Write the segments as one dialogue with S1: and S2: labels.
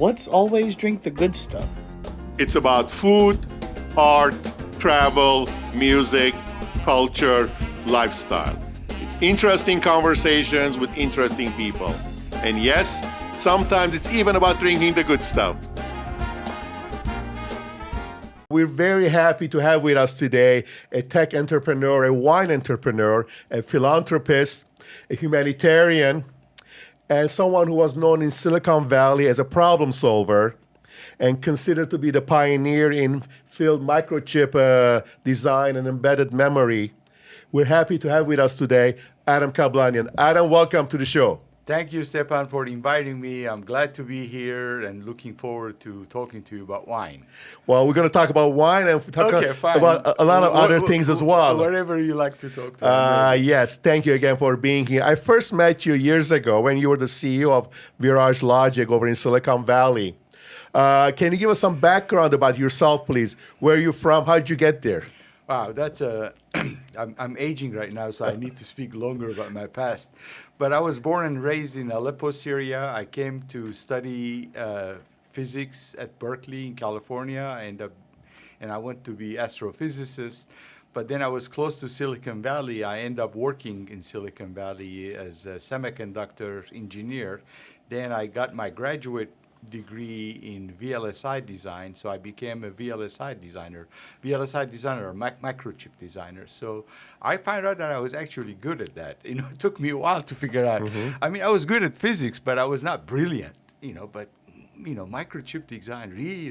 S1: Let's always drink the good stuff.
S2: It's about food, art, travel, music, culture, lifestyle. It's interesting conversations with interesting people. And yes, sometimes it's even about drinking the good stuff. We're very happy to have with us today a tech entrepreneur, a wine entrepreneur, a philanthropist, a humanitarian, and someone who was known in Silicon Valley as a problem solver and considered to be the pioneer in field microchip design and embedded memory. We're happy to have with us today Adam Kablanian. Adam, welcome to the show.
S3: Thank you, Stepan, for inviting me. I'm glad to be here and looking forward to talking to you about wine.
S2: Well, we're going to talk about wine and talk about a lot of other things as well.
S3: Whatever you like to talk to.
S2: Yes, thank you again for being here. I first met you years ago when you were the CEO of Virage Logic over in Silicon Valley. Can you give us some background about yourself, please? Where are you from? How did you get there?
S3: Wow, that's I'm aging right now, so I need to speak longer about my past. But I was born and raised in Aleppo, Syria. I came to study physics at Berkeley in California, and I went to be astrophysicist. But then I was close to Silicon Valley. I ended up working in Silicon Valley as a semiconductor engineer. Then I got my graduate degree in VLSI design, so I became a VLSI designer or microchip designer. So I found out that I was actually good at that. It took me a while to figure out. I mean, I was good at physics, but I was not brilliant, but microchip design really,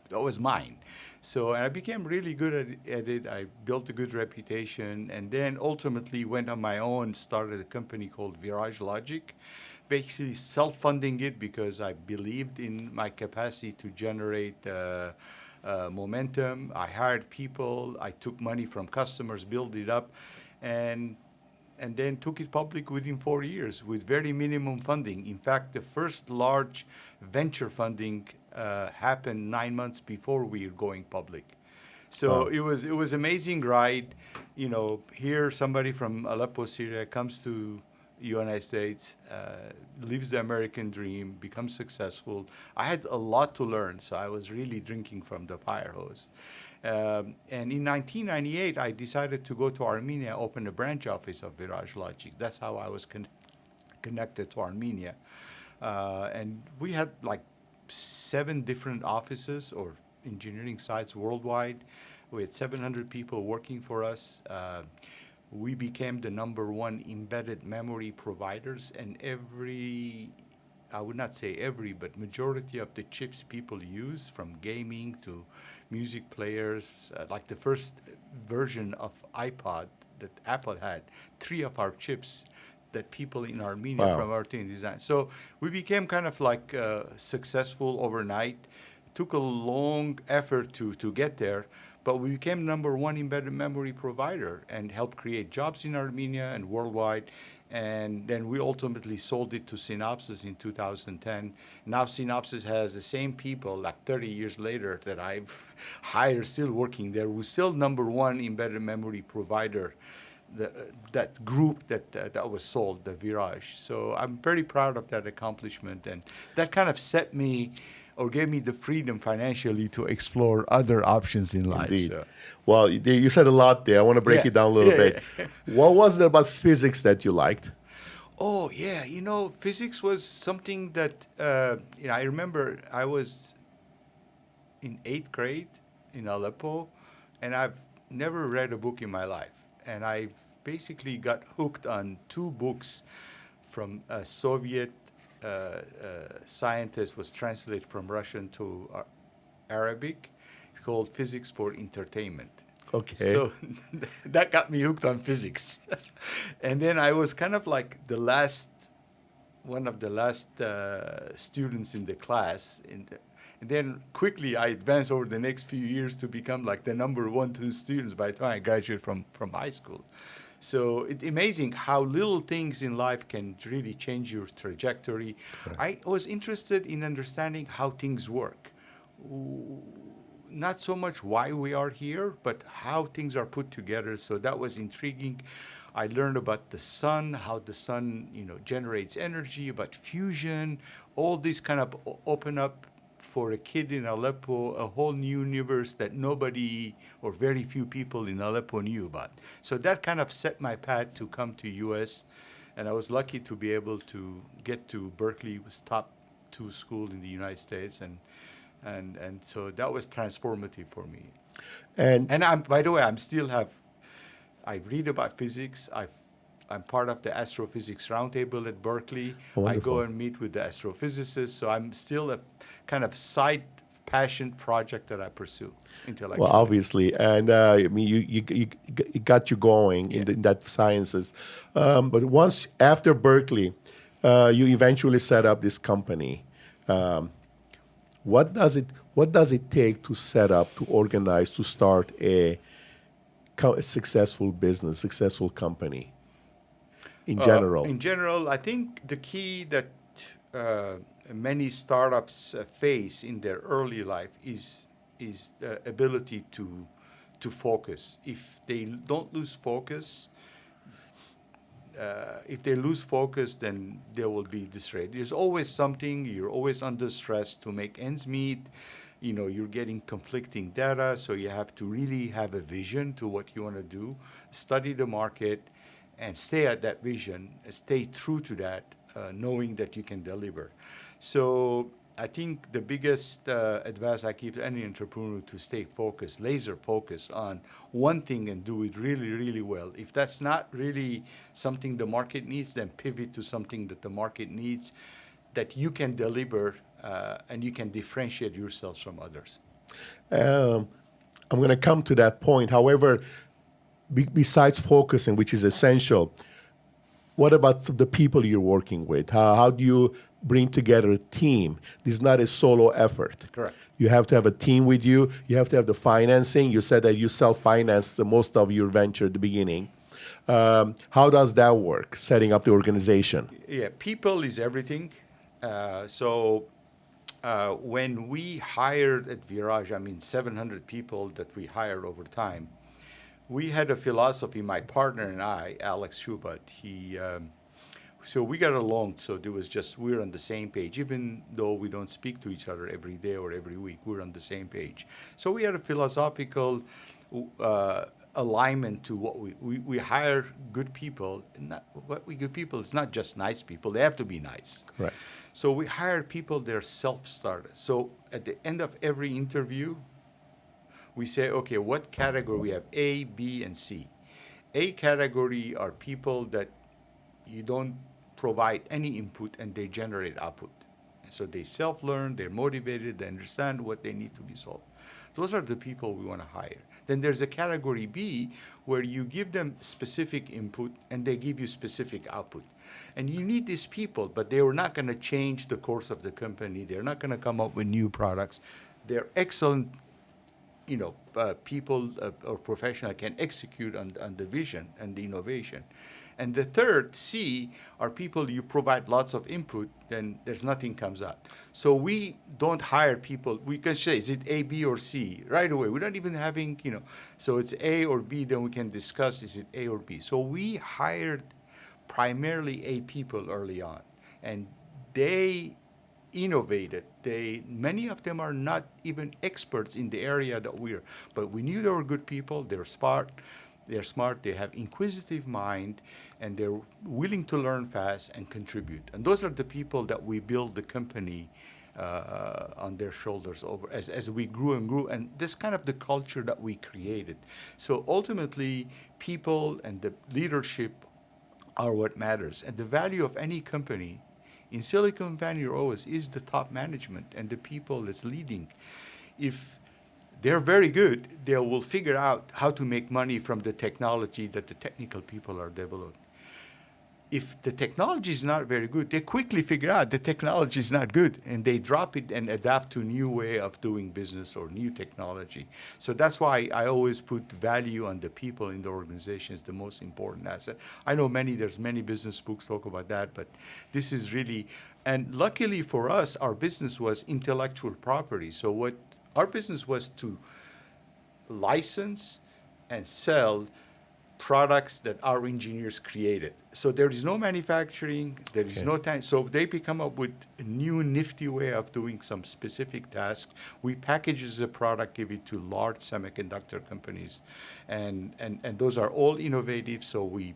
S3: that was mine. So and I became really good at it. I built a good reputation, and then ultimately went on my own, started a company called Virage Logic, basically self-funding it because I believed in my capacity to generate momentum. I hired people. I took money from customers, built it up, and then took it public within 4 years with very minimum funding. In fact, the first large venture funding happened 9 months before we were going public. So it was amazing ride. Here somebody from Aleppo, Syria comes to United States, lives the American dream, becomes successful. I had a lot to learn, so I was really drinking from the fire hose. And in 1998, I decided to go to Armenia, open a branch office of Virage Logic. That's how I was connected to Armenia. And we had like 7 different offices or engineering sites worldwide. We had 700 people working for us. We became the #1 embedded memory providers, and I would not say every, but majority of the chips people use, from gaming to music players, like the first version of iPod that Apple had, 3 of our chips that people in Armenia from our team designed. So we became kind of like successful overnight. Took a long effort to get there, but we became #1 embedded memory provider and helped create jobs in Armenia and worldwide. And then we ultimately sold it to Synopsys in 2010. Now Synopsys has the same people, like 30 years later, that I've hired still working there. We're still #1 embedded memory provider, that group that was sold, the Virage. So I'm very proud of that accomplishment. And that kind of set me or gave me the freedom financially to explore other options in life.
S2: Indeed.
S3: So.
S2: Well, you said a lot there. I want to break it down a little bit. What was it about physics that you liked?
S3: Oh, yeah. Physics was something that, I remember I was in 8th grade in Aleppo, and I've never read a book in my life. And I basically got hooked on 2 books from a Soviet scientist, was translated from Russian to Arabic. It's called Physics for Entertainment.
S2: Okay.
S3: So that got me hooked on physics. And then I was kind of like one of the last students in the class. And then quickly I advanced over the next few years to become like the #1, 2 students by the time I graduated from high school. So it's amazing how little things in life can really change your trajectory. Right. I was interested in understanding how things work. Not so much why we are here, but how things are put together. So that was intriguing. I learned about the sun, how the sun, generates energy, about fusion. All these kind of open up for a kid in Aleppo a whole new universe that nobody or very few people in Aleppo knew about. So that kind of set my path to come to U.S. And I was lucky to be able to get to Berkeley. It was top 2 school in the United States, and so that was transformative for me. And I'm, by the way, I read about physics. I'm part of the astrophysics roundtable at Berkeley.
S2: Wonderful.
S3: I go and meet with the astrophysicists. So I'm still a kind of side passion project that I pursue intellectually.
S2: Well, obviously, and I mean, you got you going in that sciences. But once after Berkeley, you eventually set up this company. What does it take to set up, to organize, to start a successful business, successful company? In general.
S3: In general, I think the key that many startups face in their early life is the ability to focus. If they don't lose focus, then there will be disarray. There's always something. You're always under stress to make ends meet. You're getting conflicting data, so you have to really have a vision to what you want to do, study the market, and stay at that vision, stay true to that, knowing that you can deliver. So I think the biggest advice I give to any entrepreneur to stay focused, laser focused on one thing and do it really, really well. If that's not really something the market needs, then pivot to something that the market needs, that you can deliver, and you can differentiate yourselves from others.
S2: I'm going to come to that point. However, besides focusing, which is essential, what about the people you're working with? How do you bring together a team? This is not a solo effort.
S3: Correct.
S2: You have to have a team with you. You have to have the financing. You said that you self-financed most of your venture at the beginning. How does that work, setting up the organization?
S3: Yeah, people is everything. So when we hired at Virage, 700 people that we hired over time, we had a philosophy, my partner and I, Alex Schubat, so we got along, so there was just, we're on the same page. Even though we don't speak to each other every day or every week, we're on the same page. So we had a philosophical alignment to what we hire good people. Good people is not just nice people, they have to be nice.
S2: Right.
S3: So we hire people, they're self-started. So at the end of every interview, we say, okay, what category? We have A, B, and C. A category are people that you don't provide any input and they generate output. And so they self-learn, they're motivated, they understand what they need to be solved. Those are the people we want to hire. Then there's a category B where you give them specific input and they give you specific output. And you need these people, but they are not going to change the course of the company. They're not going to come up with new products. They're excellent people or professionals can execute on the vision and the innovation. And the third, C, are people you provide lots of input, then there's nothing comes out. So we don't hire people. We can say, is it A, B, or C? Right away. We're not even having, so it's A or B, then we can discuss, is it A or B? So we hired primarily A people early on. And they innovated. Many of them are not even experts in the area that we're, but we knew they were good people. They're smart, they have inquisitive mind, and they're willing to learn fast and contribute. And those are the people that we build the company on their shoulders over as we grew and grew. And this kind of the culture that we created. So ultimately, people and the leadership are what matters. And the value of any company in Silicon Valley always is the top management and the people that's leading. If they're very good, they will figure out how to make money from the technology that the technical people are developing. If the technology is not very good, they quickly figure out the technology is not good, and they drop it and adapt to a new way of doing business or new technology. So that's why I always put value on the people in the organization is the most important asset. I know there's many business books talk about that, but this is really, and luckily for us, our business was intellectual property. So what our business was to license and sell products that our engineers created. So there is no manufacturing, there is
S2: Okay.
S3: no time. So they come up with a new nifty way of doing some specific tasks. We package the product, give it to large semiconductor companies, and those are all innovative. So we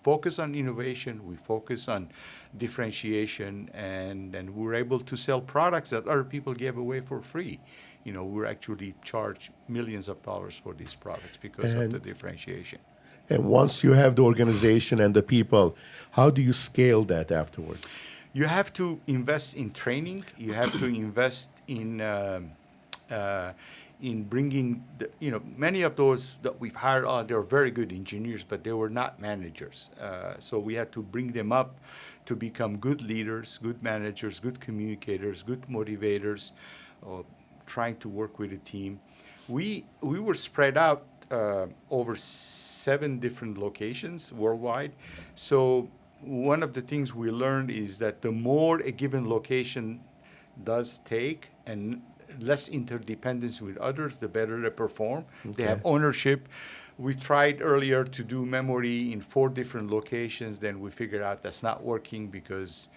S3: focus on innovation, we focus on differentiation, and we're able to sell products that other people gave away for free. You know, we're actually charged millions of dollars for these products because of
S2: And-
S3: the differentiation.
S2: And once you have the organization and the people, how do you scale that afterwards?
S3: You have to invest in training. You have to invest in bringing many of those that we've hired on. They were very good engineers, but they were not managers. So we had to bring them up to become good leaders, good managers, good communicators, good motivators, trying to work with a team. We were spread out over 7 different locations worldwide. So one of the things we learned is that the more a given location does take and less interdependence with others, the better they perform. They have ownership. We tried earlier to do memory in 4 different locations. Then we figured out that's not working because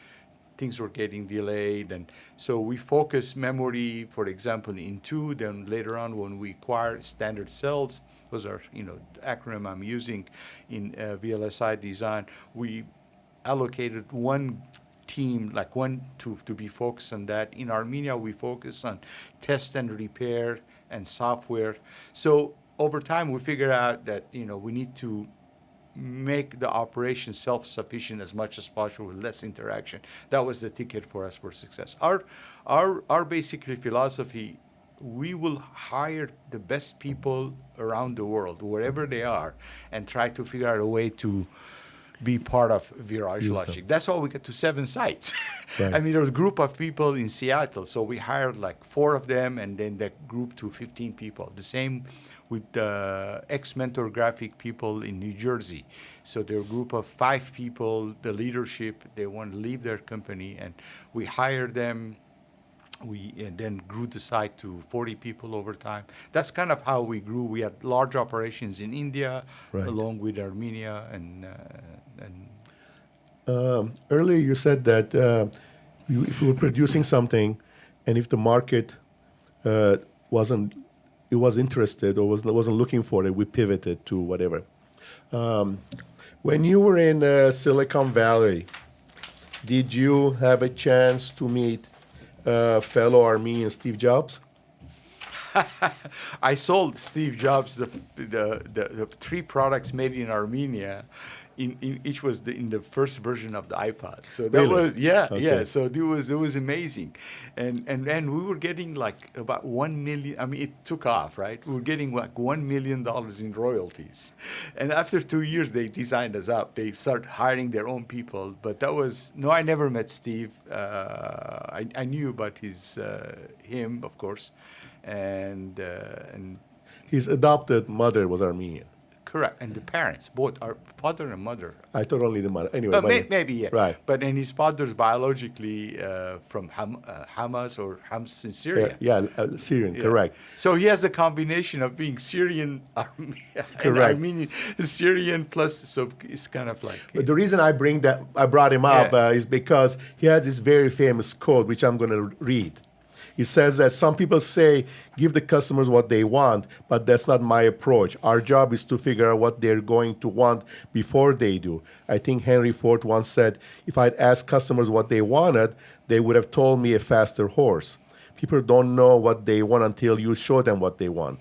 S3: things were getting delayed. And so we focus memory, for example, in 2. Then later on, when we acquire standard cells, those are, the acronym I'm using in VLSI design, we allocated one team, like one to be focused on that. In Armenia, we focus on test and repair and software. So over time, we figured out that, we need to make the operation self-sufficient as much as possible with less interaction. That was the ticket for us for success. Our basically philosophy, we will hire the best people around the world, wherever they are, and try to figure out a way to be part of Virage Logic. That's how we get to 7 sites.
S2: Right.
S3: I mean, there was a group of people in Seattle, so we hired like 4 of them, and then that group to 15 people. The same with the ex-Mentor Graphic people in New Jersey. So they're a group of 5 people, the leadership, they want to leave their company, and we hired them. We then grew the site to 40 people over time. That's kind of how we grew. We had large operations in India,
S2: Right.
S3: along with Armenia, and
S2: Earlier you said that if you were producing something, and if the market wasn't interested or wasn't looking for it, we pivoted to whatever. When you were in Silicon Valley, did you have a chance to meet fellow Armenian Steve Jobs?
S3: I sold Steve Jobs the 3 products made in Armenia. Each was in the first version of the iPod. So that
S2: Really?
S3: was yeah. So it was amazing, and we were getting like about 1 million. I mean, it took off, right? We were getting like $1 million in royalties, and after 2 years, they designed us up. They started hiring their own people. But that was I never met Steve. I knew about him, of course, and
S2: His adopted mother was Armenian.
S3: correct, and the parents, both our father and mother.
S2: I thought only the mother. Anyway,
S3: Maybe, yeah.
S2: Right.
S3: But then his father's biologically from Hamas or Hams in Syria.
S2: Syrian,
S3: Yeah.
S2: correct.
S3: So he has the combination of being Syrian, and
S2: Correct.
S3: Armenian, Syrian plus. So it's kind of like.
S2: But the reason I brought him up
S3: Yeah.
S2: is because he has this very famous quote, which I'm going to read. He says that some people say, give the customers what they want, but that's not my approach. Our job is to figure out what they're going to want before they do. I think Henry Ford once said, if I'd asked customers what they wanted, they would have told me a faster horse. People don't know what they want until you show them what they want.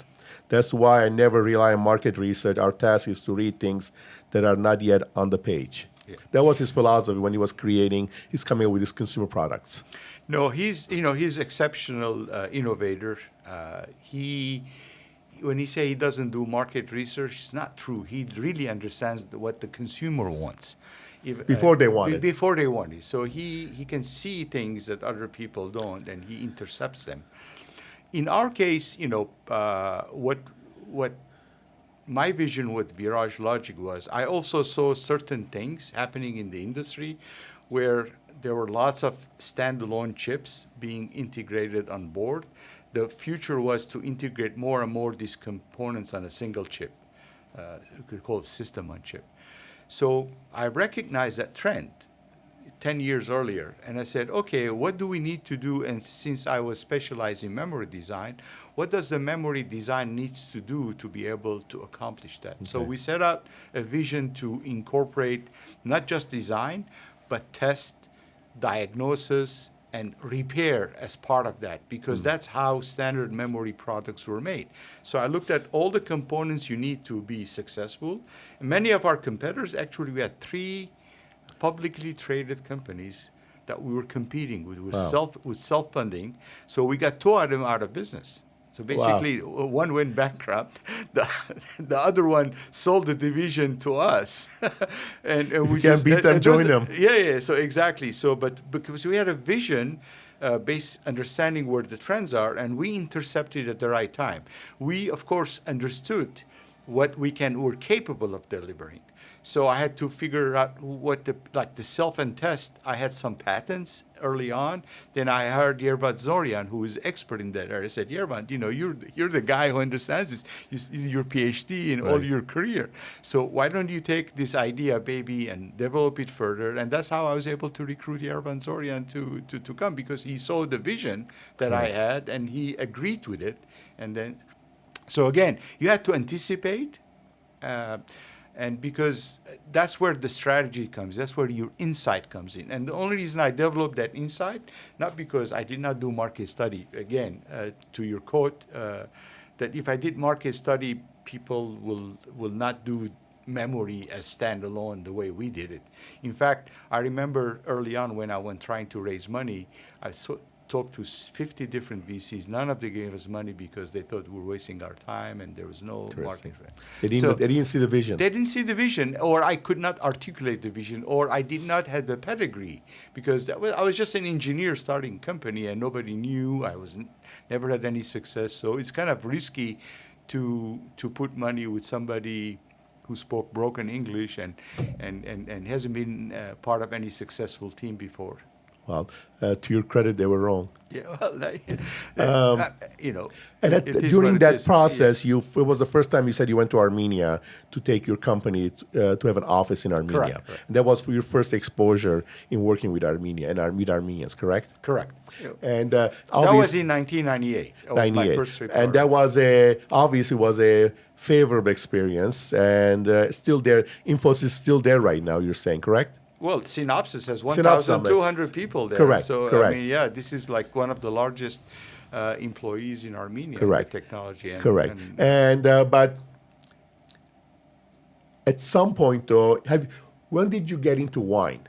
S2: That's why I never rely on market research. Our task is to read things that are not yet on the page. Yeah. That was his philosophy when he was coming up with his consumer products.
S3: No, he's exceptional innovator. When he say he doesn't do market research, it's not true. He really understands what the consumer wants.
S2: Before they want it.
S3: Before they want it. So he can see things that other people don't, and he intercepts them. In our case, what my vision with Virage Logic was, I also saw certain things happening in the industry where there were lots of standalone chips being integrated on board. The future was to integrate more and more these components on a single chip. You could call it system on chip. So I recognized that trend 10 years earlier, and I said, okay, what do we need to do? And since I was specialized in memory design, what does the memory design needs to do to be able to accomplish that? Okay. So we set out a vision to incorporate not just design, but test, diagnosis, and repair as part of that, because that's how standard memory products were made. So I looked at all the components you need to be successful. And many of our competitors, actually, we had 3 publicly traded companies that we were competing with self-funding. So we got 2 of them out of business. So basically, one went bankrupt. The other one sold the division to us, and we
S2: can't beat them, join them.
S3: Yeah. So exactly. So, but because we had a vision, based understanding where the trends are, and we intercepted at the right time. We, of course, understood what we're capable of delivering. So I had to figure out what the self and test. I had some patents early on. Then I hired Yerevan, who is expert in that area. I said, Yerevan, you're the guy who understands this. You did your PhD in all your career. So why don't you take this idea, baby, and develop it further? And that's how I was able to recruit Yerevan to come, because he saw the vision that I had, and he agreed with it. And then, so again, you had to anticipate. And because that's where the strategy comes, that's where your insight comes in. And the only reason I developed that insight, not because I did not do market study, again, to your quote, that if I did market study, people will not do memory as standalone the way we did it. In fact, I remember early on when I went trying to raise money, I talked to 50 different VCs. None of them gave us money because they thought we were wasting our time and there was no market for it.
S2: They didn't see the vision.
S3: They didn't see the vision, or I could not articulate the vision, or I did not have the pedigree, because I was just an engineer starting a company and nobody knew. Never had any success. So it's kind of risky to put money with somebody who spoke broken English and hasn't been part of any successful team before.
S2: Well, to your credit, they were wrong.
S3: Yeah, well,
S2: And during that process, it was the first time you said you went to Armenia to take your company to have an office in Armenia.
S3: Correct.
S2: And that was for your first exposure in working with Armenia and with Armenians, correct?
S3: Correct.
S2: And
S3: that was in 1998. That was my first trip.
S2: And that was obviously was a favorable experience, and still there. Infosys is still there right now. You're saying, correct?
S3: Well, Synopsys has 1,200 people there.
S2: Correct.
S3: So,
S2: correct.
S3: I mean, this is like one of the largest employees in Armenia.
S2: Correct.
S3: In technology.
S2: Correct. But at some point, though, when did you get into wine?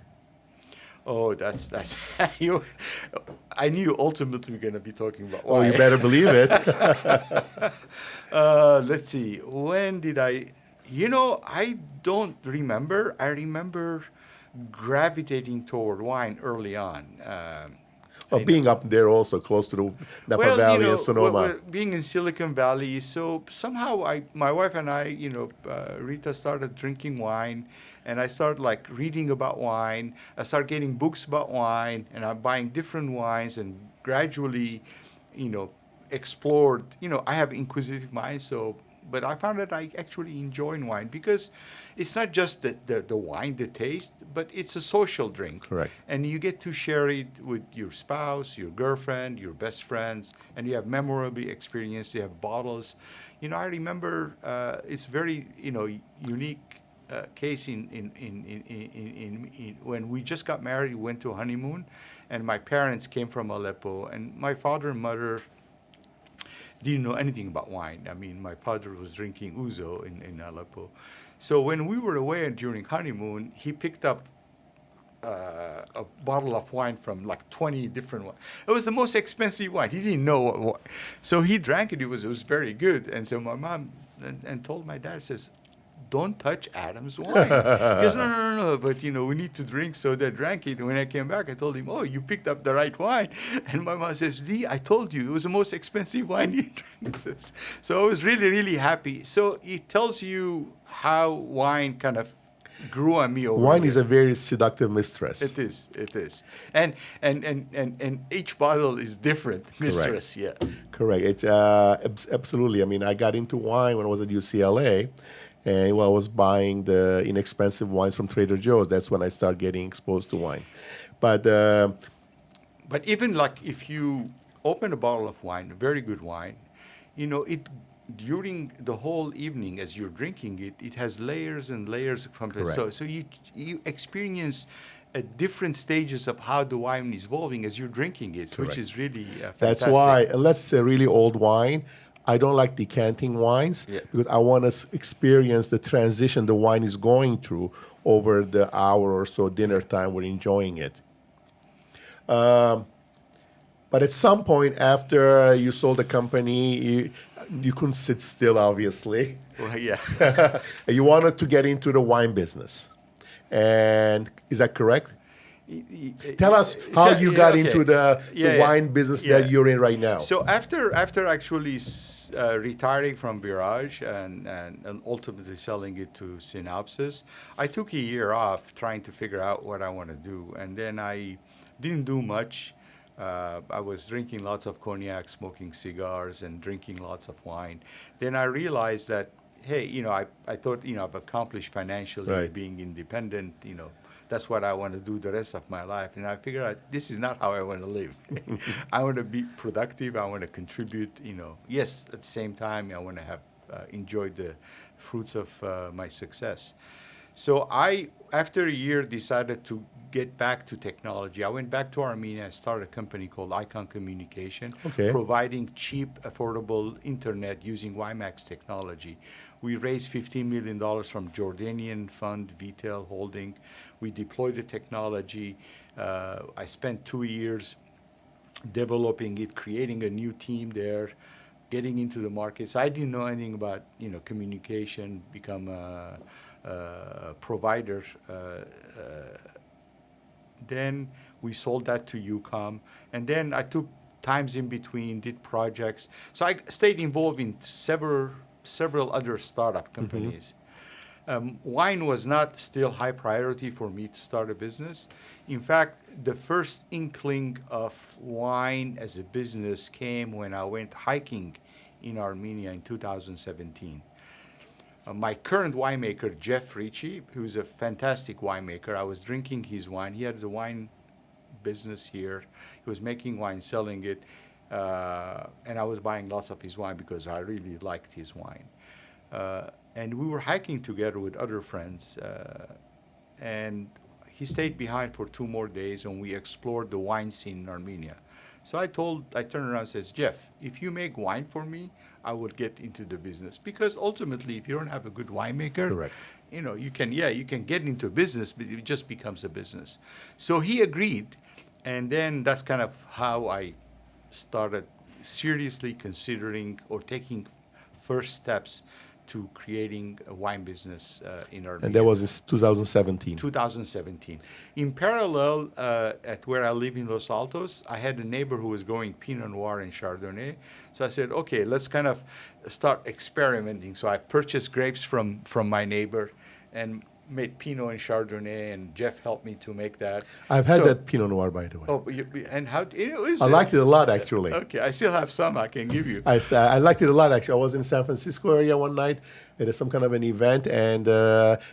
S3: Oh, that's I knew ultimately we're going to be talking about wine.
S2: Oh, you better believe it.
S3: Let's see. When did I? I don't remember. I remember gravitating toward wine early on.
S2: Being up there also close to the Napa Valley and Sonoma.
S3: Being in Silicon Valley, so somehow my wife and I, Rita started drinking wine, and I started like reading about wine. I started getting books about wine, and I'm buying different wines, and gradually, explored. I have inquisitive mind, but I found that I actually enjoy wine because it's not just the wine, the taste, but it's a social drink.
S2: Correct.
S3: And you get to share it with your spouse, your girlfriend, your best friends, and you have memorable experience. You have bottles. I remember it's very unique case in when we just got married. We went to a honeymoon, and my parents came from Aleppo, and my father and mother didn't know anything about wine. I mean, my father was drinking ouzo in Aleppo. So when we were away during honeymoon, he picked up a bottle of wine from like 20 different wines. It was the most expensive wine. He didn't know what. So he drank it. It was very good. And so my mom and told my dad, says, don't touch Adam's wine. He goes, no, but we need to drink. So they drank it. And when I came back, I told him, oh, you picked up the right wine. And my mom says, Lee, I told you, it was the most expensive wine you drank. So I was really, really happy. So it tells you how wine kind of grew on me over
S2: Wine
S3: here.
S2: is a very seductive mistress.
S3: It is. And each bottle is different mistress,
S2: Correct.
S3: yeah.
S2: Correct. It's absolutely. I mean, I got into wine when I was at UCLA. And while I was buying the inexpensive wines from Trader Joe's, that's when I started getting exposed to wine. But
S3: But even like if you open a bottle of wine, a very good wine, it during the whole evening as you're drinking it, it has layers and layers of
S2: Correct.
S3: so you experience different stages of how the wine is evolving as you're drinking it, which
S2: Correct.
S3: is really
S2: that's
S3: fantastic.
S2: why, unless it's a really old wine, I don't like decanting wines
S3: Yeah.
S2: because I want to experience the transition the wine is going through over the hour or so dinner time we're enjoying it. But at some point after you sold the company, you couldn't sit still, obviously.
S3: Well, yeah.
S2: You wanted to get into the wine business. And is that correct? Tell us how you got into the wine business that you're in right now.
S3: So after actually retiring from Virage and ultimately selling it to Synopsis, I took a year off trying to figure out what I want to do. And then I didn't do much. I was drinking lots of cognac, smoking cigars, and drinking lots of wine. Then I realized that, hey, I thought, I've accomplished financially,
S2: Right.
S3: being independent, that's what I want to do the rest of my life. And I figured out this is not how I want to live. I want to be productive. I want to contribute, Yes, at the same time, I want to have enjoyed the fruits of my success. So I, after a year, decided to get back to technology. I went back to Armenia and started a company called Icon Communication,
S2: Okay.
S3: providing cheap, affordable internet using WiMAX technology. We raised $15 million from Jordanian fund, Vitel Holding. We deployed the technology. I spent 2 years developing it, creating a new team there, getting into the market. So I didn't know anything about, communication, become a provider. Then we sold that to UCOM, and then I took times in between, did projects. So I stayed involved in several other startup companies. Wine was not still high priority for me to start a business. In fact, the first inkling of wine as a business came when I went hiking in Armenia in 2017. My current winemaker, Jeff Ricci, who's a fantastic winemaker, I was drinking his wine. He had a wine business here. He was making wine, selling it, and I was buying lots of his wine because I really liked his wine. And we were hiking together with other friends, and he stayed behind for 2 more days, and we explored the wine scene in Armenia. So I turned around and says, Jeff, if you make wine for me, I will get into the business. Because ultimately, if you don't have a good winemaker,
S2: Correct.
S3: you can get into business, but it just becomes a business. So he agreed, and then that's kind of how I started seriously considering or taking first steps to creating a wine business in Armenia.
S2: And that was in 2017.
S3: 2017. In parallel, at where I live in Los Altos, I had a neighbor who was growing Pinot Noir and Chardonnay. So I said, okay, let's kind of start experimenting. So I purchased grapes from my neighbor and made Pinot and Chardonnay, and Jeff helped me to make that.
S2: I've had that Pinot Noir, by the way.
S3: Oh, and how?
S2: I liked it a lot, actually.
S3: Okay, I still have some I can give you.
S2: I liked it a lot, actually. I was in San Francisco area one night at some kind of an event, and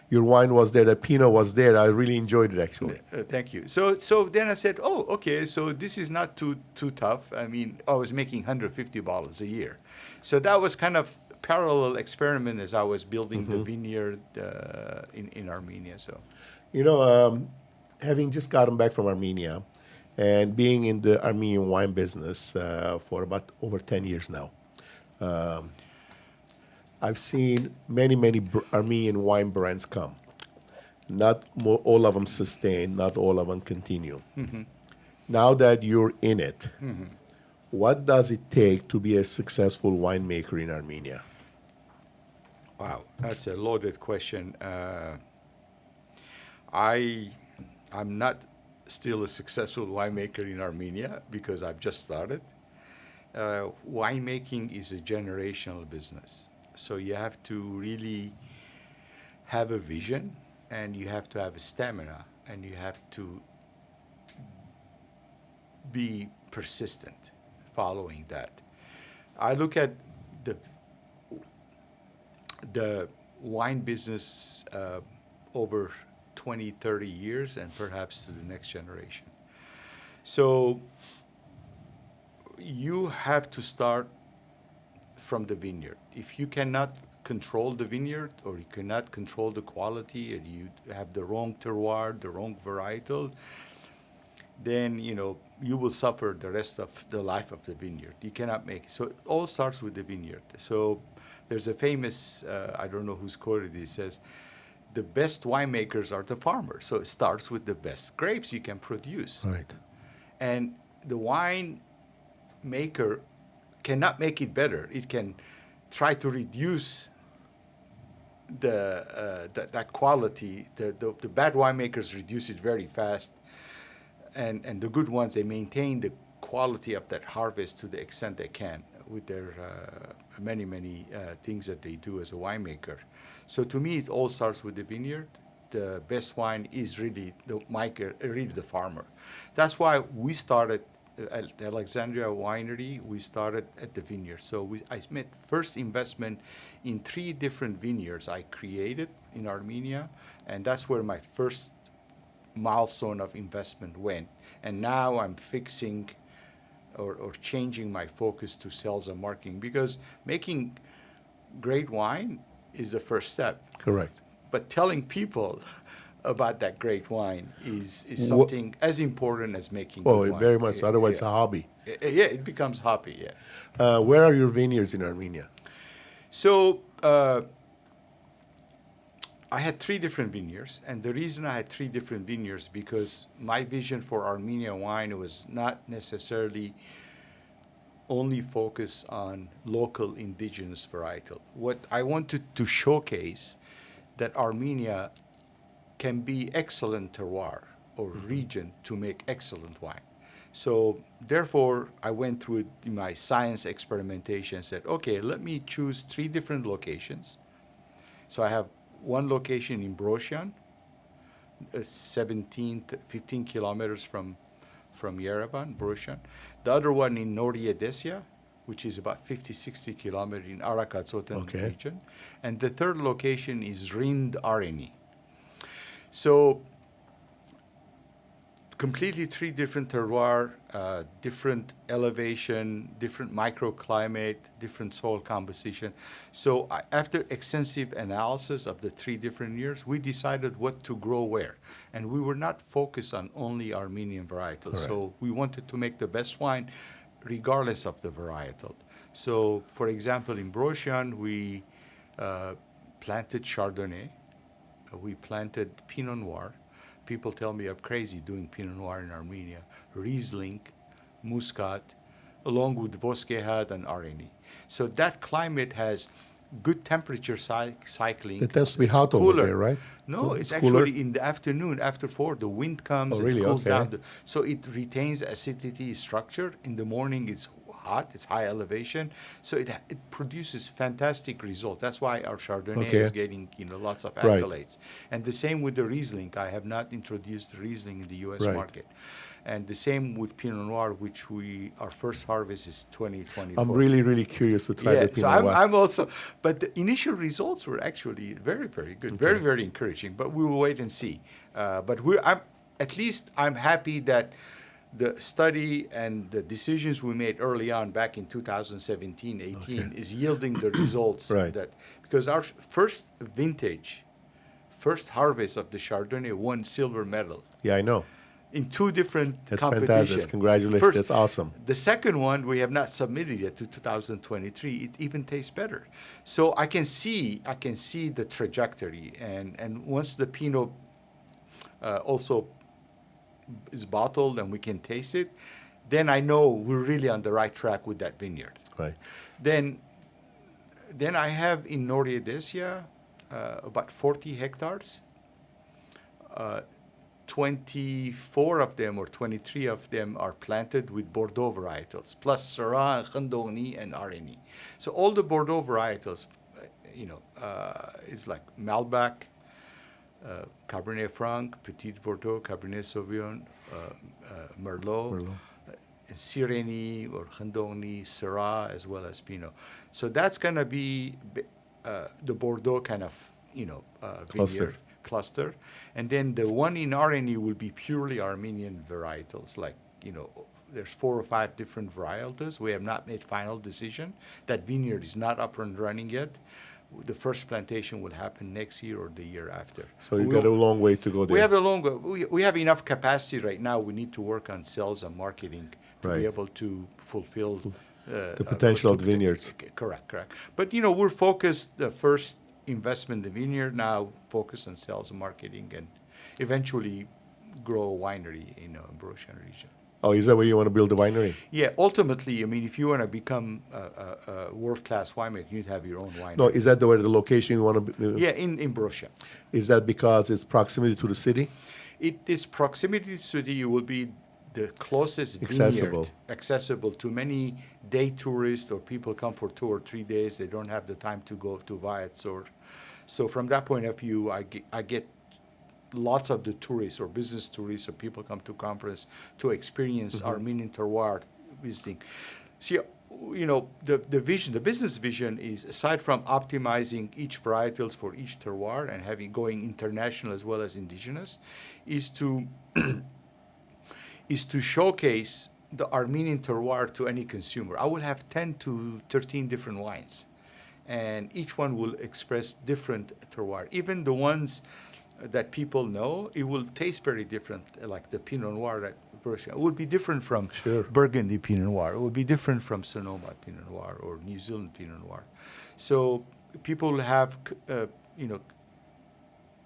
S2: your wine was there, the Pinot was there. I really enjoyed it, actually.
S3: Thank you. So then I said, oh, okay, so this is not too tough. I mean, I was making 150 bottles a year. So that was kind of parallel experiment as I was building the vineyard in Armenia. So,
S2: having just gotten back from Armenia and being in the Armenian wine business for about over 10 years now, I've seen many Armenian wine brands come. Not all of them sustain, not all of them continue.
S3: Mm-hmm.
S2: Now that you're in it, what does it take to be a successful winemaker in Armenia?
S3: Wow, that's a loaded question. I'm not still a successful winemaker in Armenia because I've just started. Winemaking is a generational business. So you have to really have a vision, and you have to have a stamina, and you have to be persistent following that. I look at the wine business over 20, 30 years, and perhaps to the next generation. So you have to start from the vineyard. If you cannot control the vineyard, or you cannot control the quality, and you have the wrong terroir, the wrong varietal, then you will suffer the rest of the life of the vineyard. You cannot make it. So it all starts with the vineyard. So there's a famous, I don't know who's quoted it, says, the best winemakers are the farmers. So it starts with the best grapes you can produce.
S2: Right.
S3: And the wine maker cannot make it better. It can try to reduce that quality. The bad winemakers reduce it very fast, and the good ones, they maintain the quality of that harvest to the extent they can with their many things that they do as a winemaker. So to me, it all starts with the vineyard. The best wine is really the farmer. That's why we started at the Alexandrea Winery. We started at the vineyard. So I made first investment in 3 different vineyards I created in Armenia, and that's where my first milestone of investment went. And now I'm fixing or changing my focus to sales and marketing, because making great wine is the first step.
S2: Correct.
S3: But telling people about that great wine is something as important as making good wine.
S2: Very much so. Otherwise, it's a hobby.
S3: Yeah, it becomes hobby, yeah.
S2: Where are your vineyards in Armenia?
S3: So I had 3 different vineyards, and the reason I had 3 different vineyards, because my vision for Armenia wine was not necessarily only focused on local indigenous varietal. What I wanted to showcase that Armenia can be excellent terroir or region to make excellent wine. So therefore, I went through my science experimentation and said, okay, let me choose 3 different locations. So I have one location in Broshan, 15 kilometers from Yerevan, Broshan. The other one in Noriedesia, which is about 50, 60 kilometers in Arakatsotan region. And the third location is Rind Areni. So completely 3 different terroir, different elevation, different microclimate, different soil composition. So after extensive analysis of the 3 different years, we decided what to grow where. And we were not focused on only Armenian varietals.
S2: Correct.
S3: So we wanted to make the best wine regardless of the varietal. So for example, in Broshan, we planted Chardonnay. We planted Pinot Noir. People tell me I'm crazy doing Pinot Noir in Armenia. Riesling, Muscat, along with Voskhehad and Areni. So that climate has good temperature cycling.
S2: It tends to be hot
S3: cooler.
S2: over there, right?
S3: No, it's
S2: cooler?
S3: actually in the afternoon, after 4, the wind comes,
S2: really?
S3: it cools
S2: Okay.
S3: down. So it retains acidity structure. In the morning, it's hot, it's high elevation. So it produces fantastic results. That's why our Chardonnay is getting lots of accolades. And the same with the Riesling. I have not introduced Riesling in the U.S. market. And the same with Pinot Noir, which our first harvest is 2024.
S2: I'm really curious to try the Pinot Noir.
S3: I'm also, but the initial results were actually very good, very encouraging. But we will wait and see. But I'm happy that the study and the decisions we made early on back in 2017, 18 is yielding the results that, because our first harvest of the Chardonnay won silver medal.
S2: Yeah, I know.
S3: In 2 different
S2: That's
S3: competitions.
S2: fantastic. Congratulations. That's awesome.
S3: The second one we have not submitted yet to 2023. It even tastes better. So I can see the trajectory, and once the Pinot also is bottled and we can taste it, then I know we're really on the right track with that vineyard.
S2: Right.
S3: Then I have in Noriedesia about 40 hectares. 24 of them or 23 of them are planted with Bordeaux varietals, plus Syrah, Khandoni, and Areni. So all the Bordeaux varietals, is like Malbec, Cabernet Franc, Petit Bordeaux, Cabernet Sauvignon, Merlot, Sireni or Khandoni, Syrah, as well as Pinot. So that's going to be the Bordeaux kind of,
S2: Cluster.
S3: vineyard cluster. And then the one in Armenia will be purely Armenian varietals, like, there's 4 or 5 different varietals. We have not made final decision. That vineyard is not up and running yet. The first plantation will happen next year or the year after.
S2: So you've got a long way to go there.
S3: We have enough capacity right now. We need to work on sales and marketing to
S2: Right.
S3: be able to fulfill
S2: The potential of the vineyards.
S3: Correct. But we're focused. The first investment in the vineyard, now focus on sales and marketing, and eventually grow a winery in the Ambrosian region.
S2: Oh, is that where you want to build a winery?
S3: Yeah, ultimately, if you want to become a world-class winemaker, you need to have your own winery.
S2: No, is that where the location you want to be?
S3: Yeah, in Ambrosia.
S2: Is that because it's proximity to the city?
S3: It is proximity to the city. You will be the closest
S2: Accessible.
S3: vineyard accessible to many day tourists, or people come for 2 or 3 days. They don't have the time to go to Viets. So from that point of view, I get lots of the tourists or business tourists or people come to conference to experience Armenian terroir visiting. See, the vision, the business vision is, aside from optimizing each varietals for each terroir and going international as well as indigenous, is to showcase the Armenian terroir to any consumer. I will have 10 to 13 different wines, and each one will express different terroir. Even the ones that people know, it will taste very different, like the Pinot Noir that Persian. It will be different from
S2: Sure.
S3: Burgundy Pinot Noir. It will be different from Sonoma Pinot Noir or New Zealand Pinot Noir. So people will have, I'll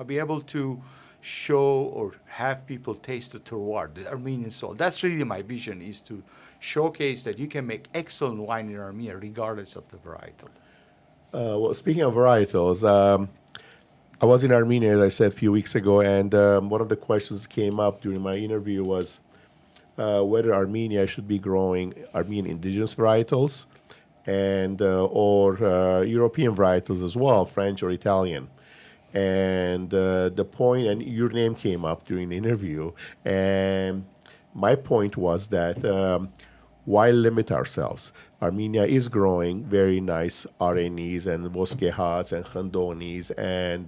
S3: be able to show or have people taste the terroir, the Armenian soul. That's really my vision, is to showcase that you can make excellent wine in Armenia regardless of the varietal.
S2: Well, speaking of varietals, I was in Armenia, as I said, a few weeks ago, and one of the questions that came up during my interview was whether Armenia should be growing Armenian indigenous varietals and or European varietals as well, French or Italian. And the point, and your name came up during the interview, and my point was that why limit ourselves? Armenia is growing very nice RNEs and Voskhehats and Khandonis and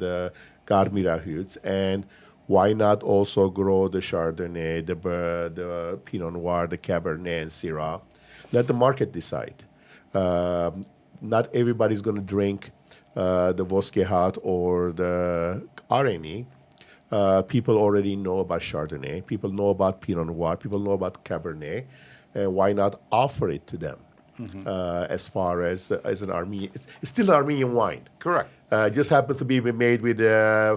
S2: Garmirahüts, and why not also grow the Chardonnay, the Pinot Noir, the Cabernet, and Syrah? Let the market decide. Not everybody's going to drink the Voskehat or the RNE. People already know about Chardonnay. People know about Pinot Noir. People know about Cabernet. And why not offer it to them? As far as an Armenian, it's still an Armenian wine.
S3: Correct.
S2: Just happens to be made with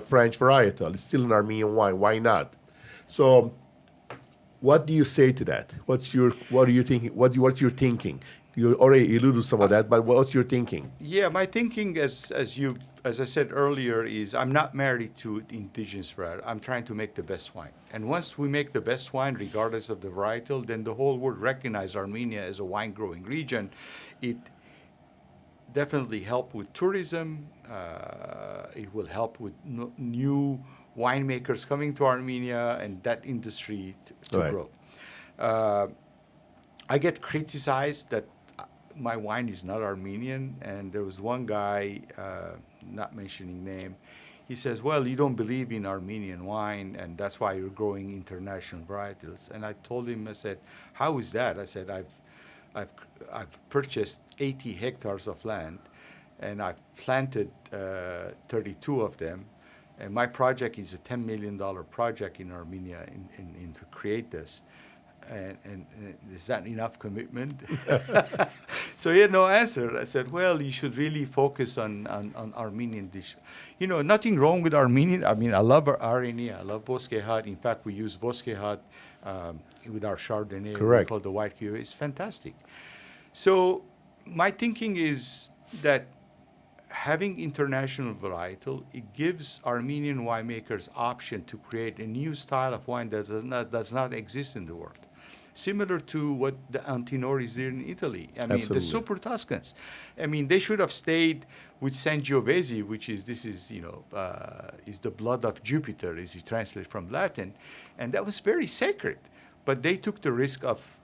S2: French varietal. It's still an Armenian wine. Why not? So, what do you say to that? What are you thinking? What's your thinking? You already alluded to some of that, but what's your thinking?
S3: Yeah, my thinking, as I said earlier, is I'm not married to indigenous variety. I'm trying to make the best wine. And once we make the best wine, regardless of the varietal, then the whole world recognizes Armenia as a wine-growing region. It definitely help with tourism. It will help with new winemakers coming to Armenia and that industry to
S2: Right.
S3: grow. I get criticized that my wine is not Armenian, and there was one guy, not mentioning name, he says, well, you don't believe in Armenian wine, and that's why you're growing international varietals. And I told him, I said, how is that? I said, I've purchased 80 hectares of land, and I've planted 32 of them, and my project is a $10 million project in Armenia to create this. And is that enough commitment? So he had no answer. I said, well, you should really focus on Armenian dish. Nothing wrong with Armenian. I mean, I love Armenia. I love Voskehat. In fact, we use Voskehat with our Chardonnay.
S2: Correct.
S3: Called the white cuvée. It's fantastic. So my thinking is that having international varietal, it gives Armenian winemakers option to create a new style of wine that does not exist in the world. Similar to what the Antinoris did in Italy. I mean, the Super Tuscans. I mean, they should have stayed with Sangiovese, which is the blood of Jupiter, as you translate from Latin, and that was very sacred. But they took the risk of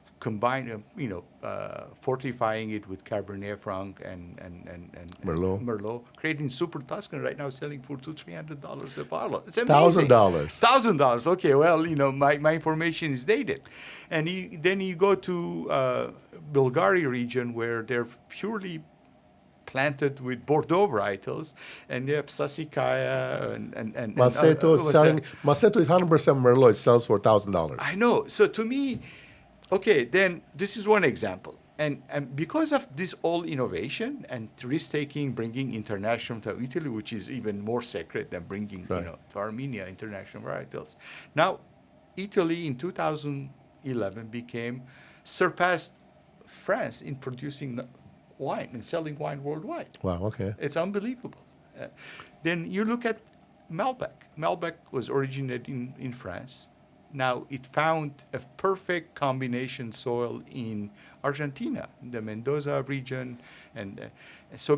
S3: fortifying it with Cabernet Franc and
S2: Merlot.
S3: creating super Tuscan right now, selling for $200-$300 a bottle. It's amazing.
S2: $1,000.
S3: $1,000. Okay, well, my information is dated, and then you go to Bulgaria region where they're purely planted with Bordeaux varietals, and you have Sassicaia and
S2: Maceto is selling. Maceto is 100% Merlot. It sells for $1,000.
S3: I know. So to me, okay, then this is one example. And because of this all innovation and risk-taking, bringing international to Italy, which is even more sacred than bringing to Armenia international varietals. Now, Italy in 2011 surpassed France in producing wine and selling wine worldwide.
S2: Wow, okay.
S3: It's unbelievable. Then you look at Malbec. Malbec was originated in France. Now it found a perfect combination soil in Argentina, the Mendoza region, and so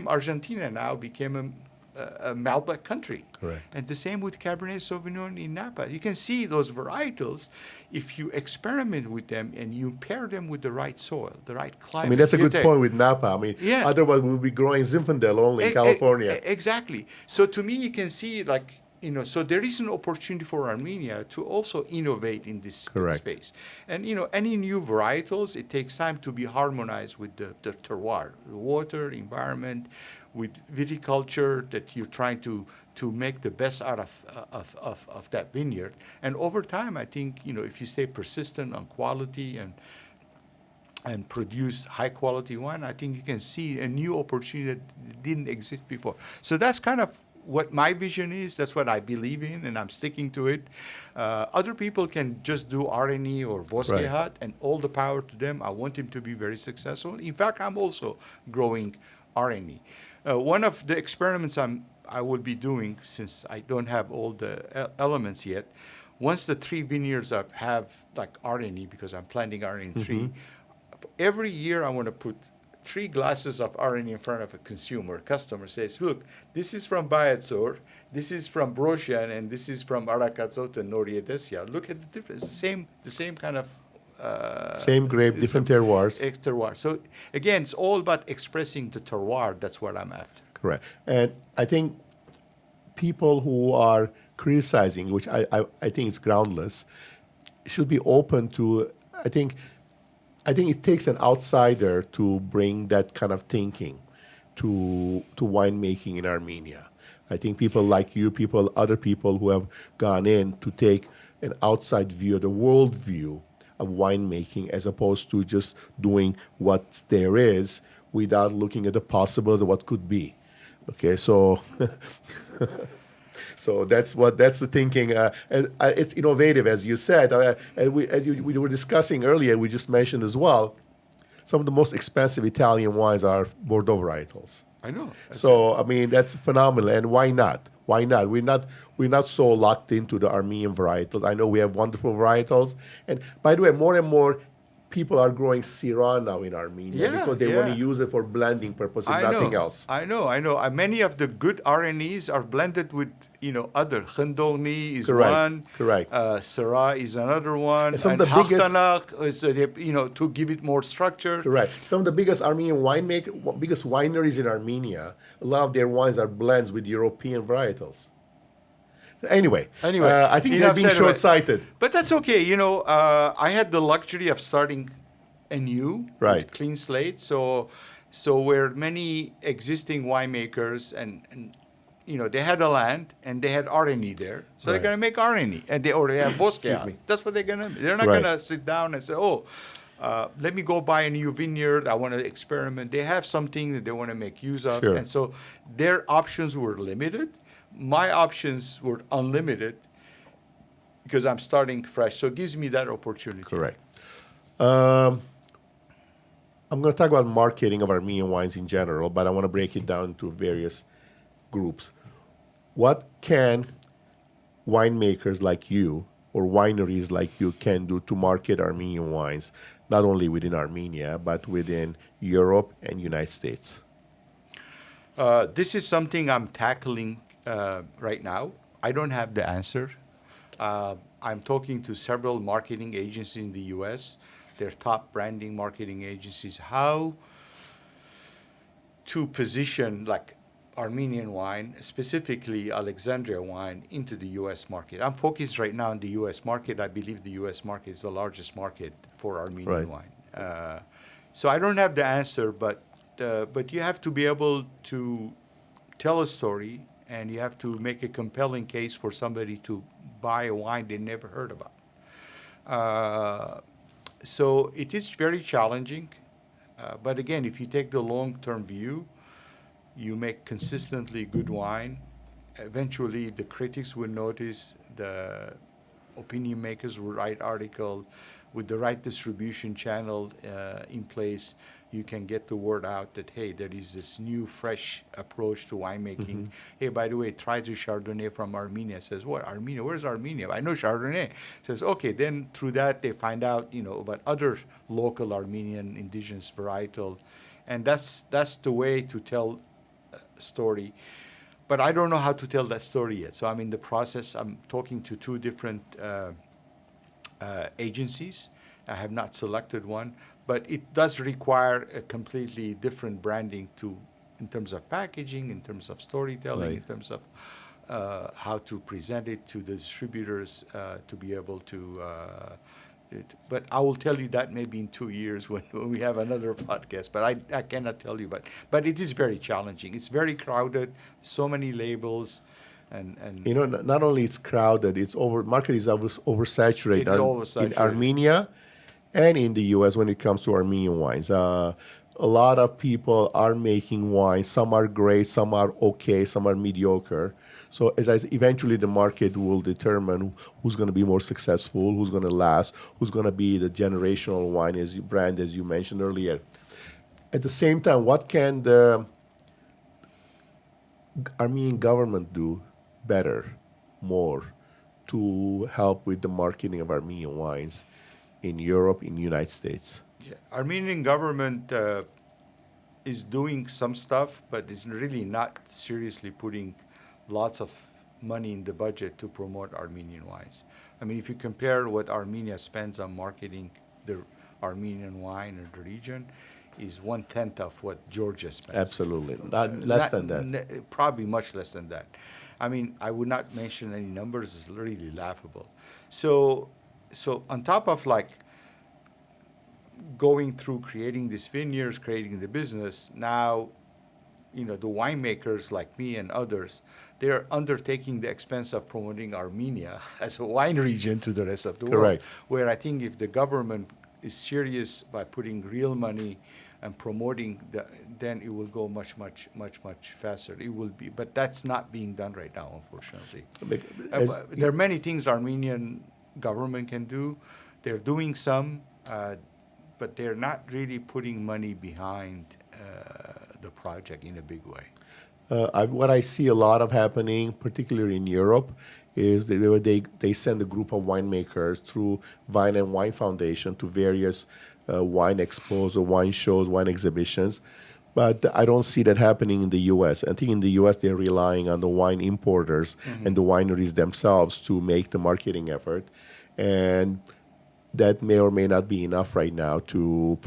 S3: Argentina now became a Malbec country.
S2: Correct.
S3: And the same with Cabernet Sauvignon in Napa. You can see those varietals, if you experiment with them and you pair them with the right soil, the right climate.
S2: I mean, that's a good point with Napa. I mean, otherwise we'll be growing Zinfandel only in California.
S3: Exactly. So to me, you can see so there is an opportunity for Armenia to also innovate in this space. And, any new varietals, it takes time to be harmonized with the terroir, the water, environment, with viticulture that you're trying to make the best out of that vineyard. And over time, I think, if you stay persistent on quality and produce high quality wine, I think you can see a new opportunity that didn't exist before. So that's kind of what my vision is. That's what I believe in, and I'm sticking to it. Other people can just do R&E or Bosquehat, and all the power to them. I want them to be very successful. In fact, I'm also growing R&E. One of the experiments I will be doing, since I don't have all the elements yet, once the 3 vineyards have like R&E, because I'm planting R&E in 3, every year I want to put 3 glasses of R&E in front of a customer says, look, this is from Bayatzor, this is from Broshan, and this is from Arakatzot and Noriedesia. Look at the difference. The same kind of
S2: same grape, different terroirs.
S3: Terroir. So again, it's all about expressing the terroir. That's what I'm after.
S2: Correct. And I think people who are criticizing, which I think is groundless, should be open to, I think it takes an outsider to bring that kind of thinking to winemaking in Armenia. I think people like you, other people who have gone in to take an outside view, the world view of winemaking, as opposed to just doing what there is without looking at the possibilities of what could be. Okay, so so that's the thinking. And it's innovative, as you said. We were discussing earlier, we just mentioned as well, some of the most expensive Italian wines are Bordeaux varietals.
S3: I know.
S2: So I mean, that's phenomenal. And why not? Why not? We're not so locked into the Armenian varietals. I know we have wonderful varietals. And by the way, more and more people are growing Syrah now in Armenia because they want to use it for blending purposes, nothing else.
S3: I know. Many of the good R&Es are blended with, other. Khandoni is one.
S2: Correct.
S3: Syrah is another one.
S2: And some of the biggest,
S3: is, to give it more structure.
S2: Correct. Some of the biggest Armenian biggest wineries in Armenia, a lot of their wines are blends with European varietals. Anyway, I think they're being short-sighted.
S3: But that's okay. I had the luxury of starting anew, with clean slate. So where many existing winemakers and they had a land and they had R&E there, so they're going to make R&E, and they already have Bosquehat. That's what they're going to. They're not going to sit down and say, let me go buy a new vineyard. I want to experiment. They have something that they want to make use of, and so their options were limited. My options were unlimited because I'm starting fresh. So it gives me that opportunity.
S2: Correct. I'm going to talk about marketing of Armenian wines in general, but I want to break it down into various groups. What can winemakers like you or wineries like you can do to market Armenian wines, not only within Armenia, but within Europe and United States?
S3: This is something I'm tackling right now. I don't have the answer. I'm talking to several marketing agencies in the U.S. their top branding marketing agencies, how to position like Armenian wine, specifically Alexandria wine, into the U.S. market. I'm focused right now on the U.S. market. I believe the U.S. market is the largest market for Armenian wine. So I don't have the answer, but you have to be able to tell a story, and you have to make a compelling case for somebody to buy a wine they never heard about. So it is very challenging. But again, if you take the long-term view, you make consistently good wine. Eventually, the critics will notice, the opinion makers will write articles. With the right distribution channel in place, you can get the word out that, hey, there is this new, fresh approach to winemaking. Hey, by the way, try the Chardonnay from Armenia. Says, what, Armenia? Where's Armenia? I know Chardonnay. Says, okay, then through that, they find out, about other local Armenian indigenous varietal. And that's the way to tell a story. But I don't know how to tell that story yet. So I'm in the process. I'm talking to two different agencies. I have not selected one, but it does require a completely different branding in terms of packaging, in terms of storytelling, in terms of how to present it to the distributors to be able to. But I will tell you that maybe in 2 years when we have another podcast. But I cannot tell you. But it is very challenging. It's very crowded. So many labels. And
S2: not only it's crowded, market is oversaturated.
S3: It's oversaturated.
S2: In Armenia and in the U.S. when it comes to Armenian wines. A lot of people are making wines. Some are great, some are okay, some are mediocre. So eventually the market will determine who's going to be more successful, who's going to last, who's going to be the generational wine brand, as you mentioned earlier. At the same time, what can the Armenian government do better, more, to help with the marketing of Armenian wines in Europe, in the United States?
S3: Yeah. Armenian government is doing some stuff, but is really not seriously putting lots of money in the budget to promote Armenian wines. I mean, if you compare what Armenia spends on marketing the Armenian wine in the region, is 1/10 of what Georgia spends.
S2: Absolutely, less than that.
S3: Probably much less than that. I mean, I would not mention any numbers. It's really laughable. So on top of like going through creating these vineyards, creating the business, now, the winemakers like me and others, they're undertaking the expense of promoting Armenia as a wine region to the rest of the world. Where I think if the government is serious by putting real money and promoting, then it will go much faster. It will be, but that's not being done right now, unfortunately. There are many things Armenian government can do. They're doing some, but they're not really putting money behind the project in a big way.
S2: What I see a lot of happening, particularly in Europe, is they send a group of winemakers through Vine and Wine Foundation to various wine expos or wine shows, wine exhibitions. But I don't see that happening in the U.S. I think in the U.S. they're relying on the wine importers and the wineries themselves to make the marketing effort. And that may or may not be enough right now to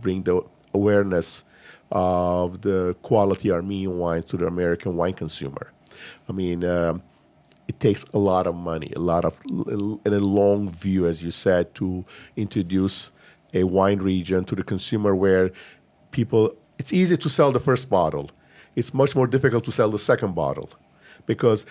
S2: bring the awareness of the quality Armenian wines to the American wine consumer. I mean, it takes a lot of money, and a long view, as you said, to introduce a wine region to the consumer where it's easy to sell the first bottle. It's much more difficult to sell the second bottle because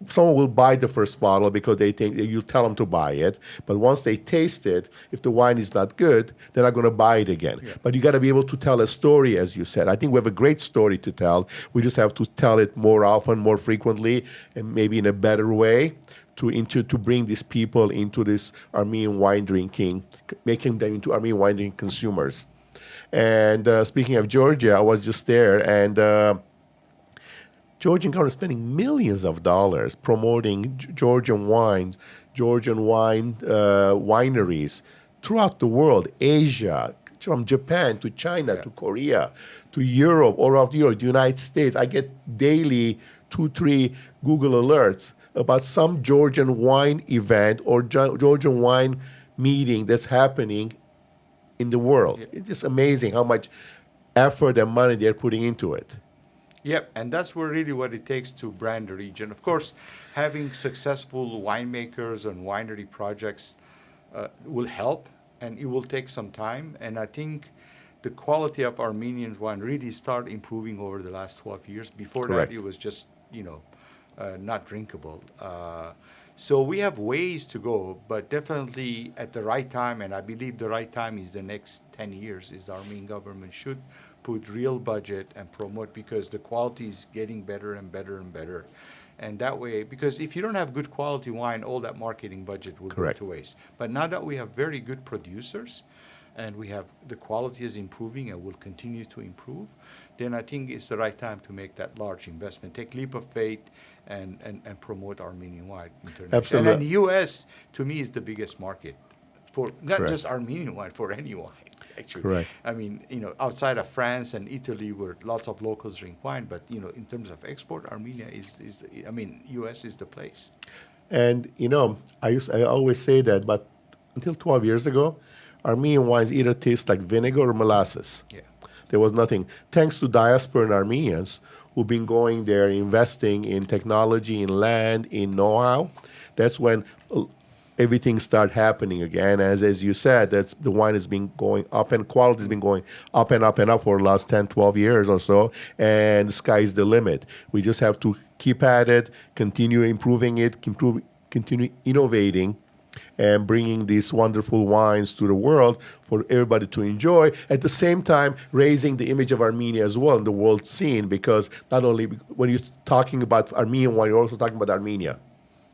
S2: someone will buy the first bottle because they think you tell them to buy it. But once they taste it, if the wine is not good, they're not going to buy it again. Yeah. But you got to be able to tell a story, as you said. I think we have a great story to tell. We just have to tell it more often, more frequently, and maybe in a better way to bring these people into this Armenian wine drinking, making them into Armenian wine drinking consumers. And speaking of Georgia, I was just there, and Georgian government is spending millions of dollars promoting Georgian wines, Georgian wine wineries throughout the world, Asia, from Japan to China to Korea to Europe, all over Europe, the United States. I get daily 2-3 Google alerts about some Georgian wine event or Georgian wine meeting that's happening in the world.
S3: Yeah.
S2: It's just amazing how much effort and money they're putting into it.
S3: Yep, and that's where really what it takes to brand a region. Of course, having successful winemakers and winery projects will help, and it will take some time. And I think the quality of Armenian wine really started improving over the last 12 years. Before
S2: Correct.
S3: that, it was just, not drinkable. So we have ways to go, but definitely at the right time, and I believe the right time is the next 10 years, is the Armenian government should put real budget and promote, because the quality is getting better and better and better. And that way, because if you don't have good quality wine, all that marketing budget will
S2: Correct.
S3: go to waste. But now that we have very good producers, and we have the quality is improving and will continue to improve, then I think it's the right time to make that large investment, take leap of faith, and promote Armenian wine internationally.
S2: Absolutely.
S3: And the U.S. to me is the biggest market for not
S2: Correct.
S3: just Armenian wine, for any wine. Actually,
S2: Correct.
S3: I mean, outside of France and Italy, where lots of locals drink wine, but in terms of export, Armenia U.S. is the place.
S2: And I always say that, but until 12 years ago, Armenian wines either taste like vinegar or molasses.
S3: Yeah.
S2: There was nothing. Thanks to diasporan Armenians who've been going there, investing in technology, in land, in know-how, that's when everything started happening again. As you said, the wine has been going up, and quality has been going up and up and up for the last 10, 12 years or so, and the sky's the limit. We just have to keep at it, continue improving it, continue innovating, and bringing these wonderful wines to the world for everybody to enjoy. At the same time, raising the image of Armenia as well in the world scene, because not only when you're talking about Armenian wine, you're also talking about Armenia.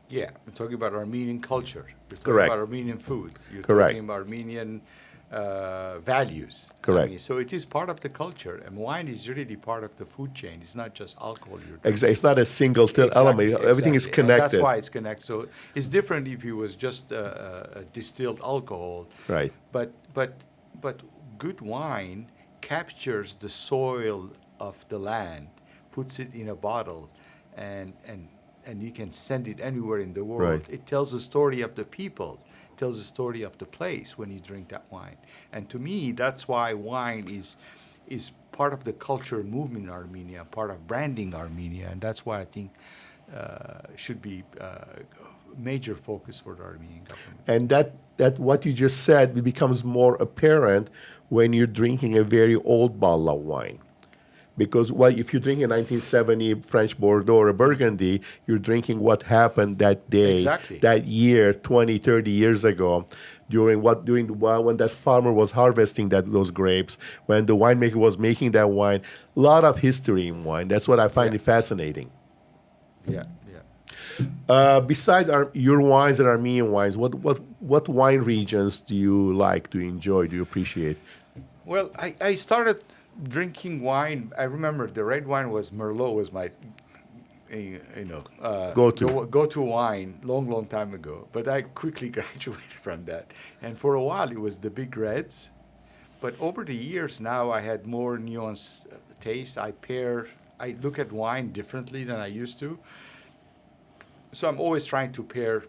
S3: Yeah, we're talking about Armenian culture. We're talking
S2: Correct.
S3: about Armenian food. You're
S2: Correct.
S3: talking about Armenian values.
S2: Correct.
S3: So it is part of the culture, and wine is really part of the food chain. It's not just alcohol you're drinking.
S2: It's not a single element. Everything is
S3: Exactly.
S2: connected.
S3: And that's why it's connected. So it's different if it was just a distilled alcohol.
S2: Right.
S3: But good wine captures the soil of the land, puts it in a bottle, and you can send it anywhere in the world.
S2: Right.
S3: It tells the story of the people, tells the story of the place when you drink that wine. And to me, that's why wine is part of the culture movement in Armenia, part of branding Armenia, and that's why I think should be major focus for the Armenian government.
S2: And that what you just said becomes more apparent when you're drinking a very old bottle of wine. Because if you drink a 1970 French Bordeaux or a Burgundy, you're drinking what happened that day,
S3: Exactly.
S2: that year, 20, 30 years ago, when that farmer was harvesting those grapes, when the winemaker was making that wine. A lot of history in wine. That's what I find it fascinating.
S3: Yeah.
S2: Besides your wines and Armenian wines, what wine regions do you like, do you enjoy, do you appreciate?
S3: Well, I started drinking wine. I remember the red wine was Merlot was my go-to wine long time ago. But I quickly graduated from that, and for a while it was the big reds. But over the years now, I had more nuanced taste. I look at wine differently than I used to. So I'm always trying to pair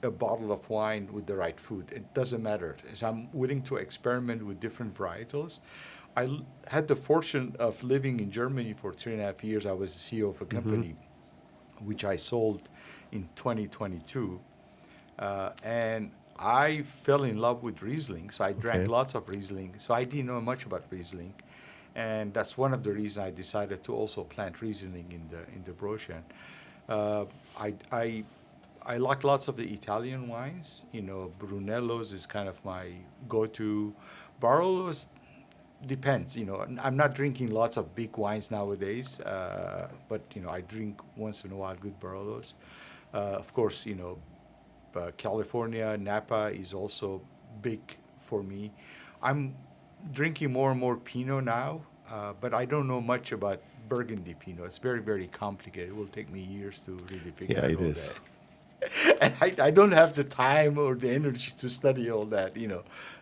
S3: a bottle of wine with the right food. It doesn't matter. So I'm willing to experiment with different varietals. I had the fortune of living in Germany for 3.5 years. I was the CEO of a company, which I sold in 2022. And I fell in love with Riesling, so I drank lots of Riesling. So I didn't know much about Riesling. And that's one of the reasons I decided to also plant Riesling in the brochure. I like lots of the Italian wines. Brunello's is kind of my go-to. Barolo's depends. I'm not drinking lots of big wines nowadays, but I drink once in a while good Barolos. Of course, California Napa is also big for me. I'm drinking more and more Pinot now, but I don't know much about Burgundy Pinot. It's very, very complicated. It will take me years to really figure out all that. And I don't have the time or the energy to study all that,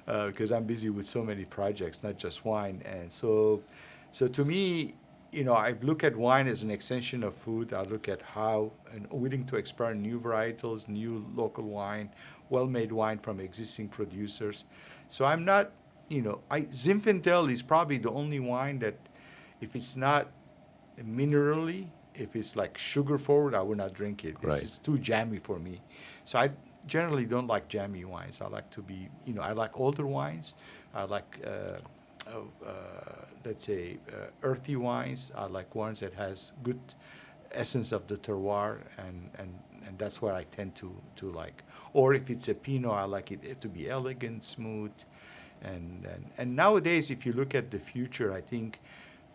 S3: because I'm busy with so many projects, not just wine. And so to me, I look at wine as an extension of food. I look at how and willing to experiment new varietals, new local wine, well-made wine from existing producers. So I'm not Zinfandel is probably the only wine that, if it's not minerally, if it's like sugar forward, I would not drink it.
S2: Right.
S3: It's too jammy for me. So I generally don't like jammy wines. I like to be, I like older wines. I like, let's say, earthy wines. I like ones that has good essence of the terroir, and that's what I tend to like. Or if it's a Pinot, I like it to be elegant, smooth, and nowadays, if you look at the future, I think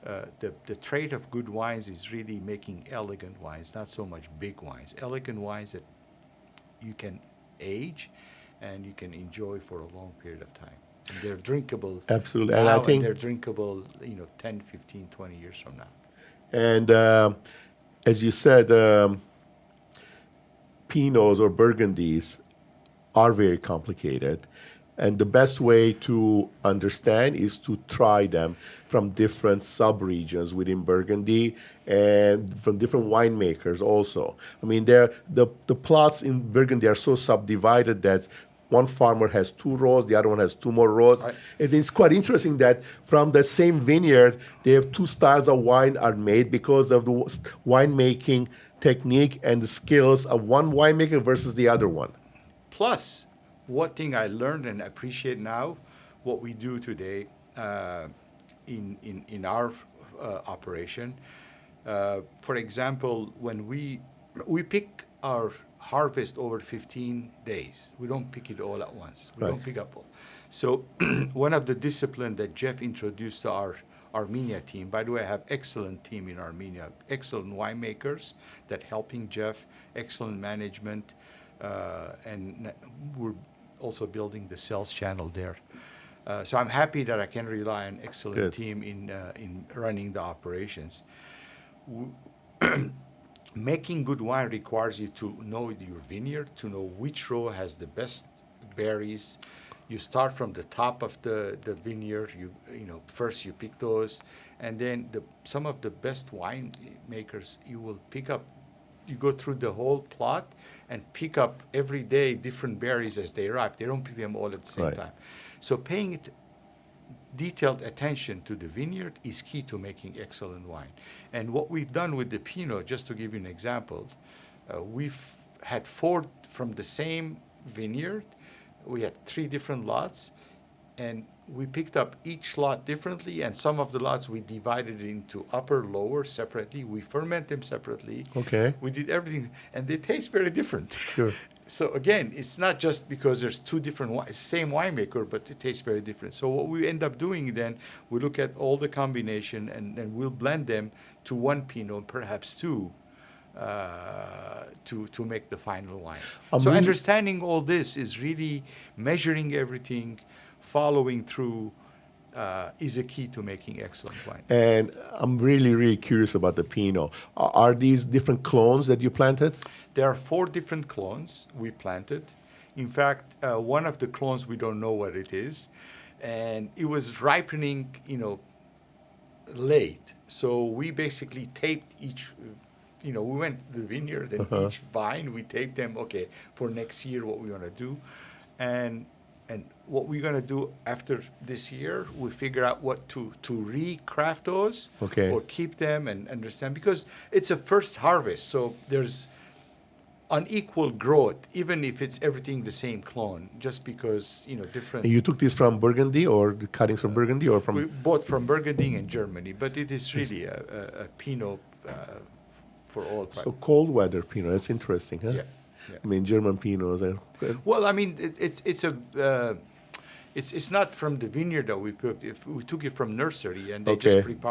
S3: the trait of good wines is really making elegant wines, not so much big wines. Elegant wines that you can age and you can enjoy for a long period of time. And they're drinkable.
S2: Absolutely.
S3: Now,
S2: And I think
S3: they're drinkable, 10, 15, 20 years from now.
S2: And as you said, Pinots or Burgundies are very complicated. And the best way to understand is to try them from different sub-regions within Burgundy and from different winemakers also. I mean, the plots in Burgundy are so subdivided that one farmer has 2 rows, the other one has 2 more rows.
S3: Right.
S2: And it's quite interesting that from the same vineyard, they have 2 styles of wine are made because of the winemaking technique and the skills of one winemaker versus the other one.
S3: Plus, one thing I learned and appreciate now, what we do today in our operation. For example, when we pick our harvest over 15 days. We don't pick it all at once. We
S2: Right.
S3: don't pick up all. So one of the disciplines that Jeff introduced to our Armenia team, by the way, I have excellent team in Armenia, excellent winemakers that helping Jeff, excellent management, and we're also building the sales channel there. So I'm happy that I can rely on excellent
S2: Good.
S3: team in running the operations. Making good wine requires you to know your vineyard, to know which row has the best berries. You start from the top of the vineyard. First you pick those, and then some of the best winemakers you will pick up. You go through the whole plot and pick up every day different berries as they ripe. They don't pick them all at the same
S2: Right.
S3: time. So paying detailed attention to the vineyard is key to making excellent wine. And what we've done with the Pinot, just to give you an example, we've had 4 from the same vineyard. We had 3 different lots, and we picked up each lot differently, and some of the lots we divided into upper, lower separately. We ferment them separately.
S2: Okay.
S3: We did everything, and they taste very different.
S2: Sure.
S3: So again, it's not just because there's 2 different same winemaker, but it tastes very different. So what we end up doing then, we look at all the combination, and then we'll blend them to 1 Pinot, perhaps 2, to make the final wine. So
S2: really-
S3: understanding all this is really measuring everything, following through, is a key to making excellent wine.
S2: And I'm really, really curious about the Pinot. Are these different clones that you planted?
S3: There are 4 different clones we planted. In fact, one of the clones, we don't know what it is. And it was ripening, late. So we basically taped each, we went to the vineyard and each vine, we taped them, okay, for next year what we want to do. And what we're going to do after this year, we figure out what to recraft those,
S2: Okay.
S3: or keep them and understand, because it's a first harvest, so there's unequal growth, even if it's everything the same clone, just because different.
S2: And you took this from Burgundy, or the cuttings from Burgundy, or from?
S3: We bought from Burgundy and Germany, but it is really a Pinot for all.
S2: So cold weather Pinot. That's interesting, huh?
S3: Yeah, yeah.
S2: I mean, German Pinots are.
S3: Well, I mean, it's not from the vineyard that we picked. We took it from nursery, and they
S2: Okay.
S3: just